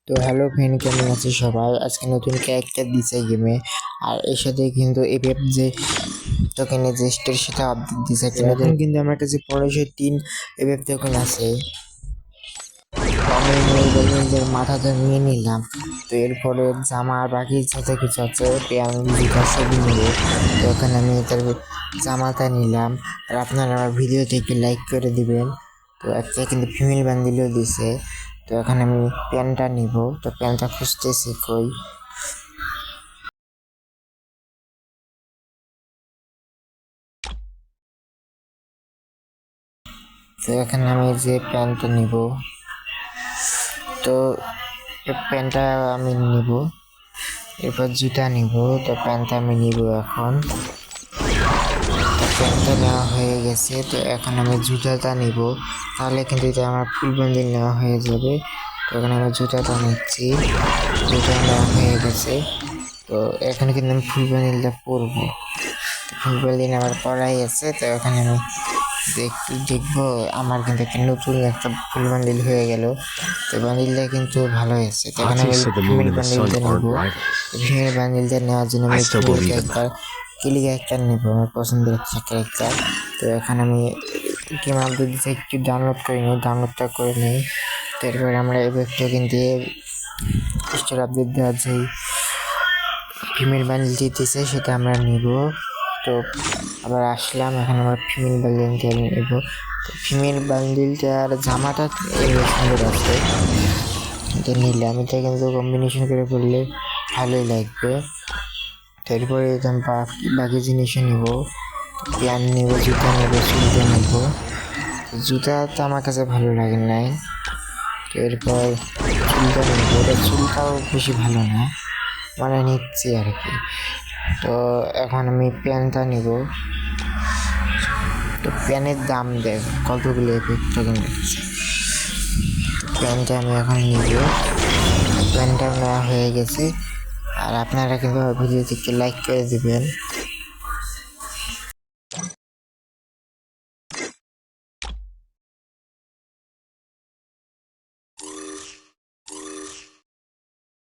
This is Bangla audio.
তো হ্যালো ফ্রেন্ড, কেমন আছে সবাই? আজকে নতুন ক্যারেক্টার দিছে গেমে, আর এর সাথে কিন্তু এপিএফ যে টোকেনের যে স্টোর সেটা আপডেট দিছে একটা নতুন। কিন্তু আমার কাছে 1503 এপিএফ টোকেন আছে, তো আমি মেয়েদের মাথাটা নিয়ে নিলাম। তো এরপরে জামা আর বাকি যত কিছু আছে প্যান্ট জুতা সবই নেবো। তো ওখানে আমি তার জামাটা নিলাম, আর আপনারা আমার ভিডিওতে একটু লাইক করে দিবেন। তো একটা কিন্তু ফিমেল বান্ডিলও দিছে। তো এখন আমি প্যান্টটা নিব, তো প্যান্টটা খুঁজতেছি কই। তো এখানে আমি যে প্যান্টটা নিব, তো প্যান্টটা আমি নিব, এরপর জুতা নিব। তো প্যান্টটা আমি নিব এখন। প্যান্টটা নেওয়া হয়ে গেছে, তো এখন আমি জুতাটা নিব, তাহলে কিন্তু এটা আমার ফুল বান্ডিল নেওয়া হয়ে যাবে। তো এখন আমি জুতাটা নিচ্ছি, জুতা নেওয়া হয়ে গেছে। তো এখন কিন্তু আমি ফুল বান্ডিলটা পরবো। ফুল বান্ডিল আমার পরাই আছে। তো এখানে আমি একটু দেখবো, আমার কিন্তু একটা নতুন একটা ফুল বান্ডিল হয়ে গেল। তো বান্ডিলটা কিন্তু ভালো হয়েছে। তো এখানে আমি ফিমেল বান্ডিলটা নেবো। ফিমেল বান্ডিলটা নেওয়ার জন্য আমি ফিমেল ক্যারেক্টার কিলি ক্যারেক্টার নেবো, আমার পছন্দের একটা ক্যারেক্টার। তো এখন আমি গেম আপডেট দিতে একটু ডাউনলোড করে নিই, ডাউনলোডটা করে নিই। তারপরে আমরা এফেক্টটা কিন্তু স্টোর আপডেট দেওয়া যে ফিমেল বান্ডিলটি দিতেছে সেটা আমরা নিব। তো আবার আসলাম, এখন আমার ফিমেল বান্ডিলটা নেব। তো ফিমেল বান্ডিলটার জামাটা সুন্দর আছে, এটা নিলাম। এটা কিন্তু কম্বিনেশন করে পড়লে ভালোই লাগবে। তারপরে বাকি জিনিসও নিব, প্যান্ট নেব, জুতা নেব, চুলটা নেব। জুতা তো আমার কাছে ভালো লাগে নাই। এরপর চুলটা নেব, চুলটাও বেশি ভালো না, মানে নিচ্ছি আর কি। তো এখন আমি প্যান্টটা নিব। তো প্যানের দাম দেখ কতগুলো এফেক্ট টোকেন দিচ্ছে। তো প্যান্টটা আমি এখন নিব, প্যান্টটা নেওয়া হয়ে গেছে। আর আপনারা কিন্তু ভিডিওতে একটু লাইক করে দেবেন।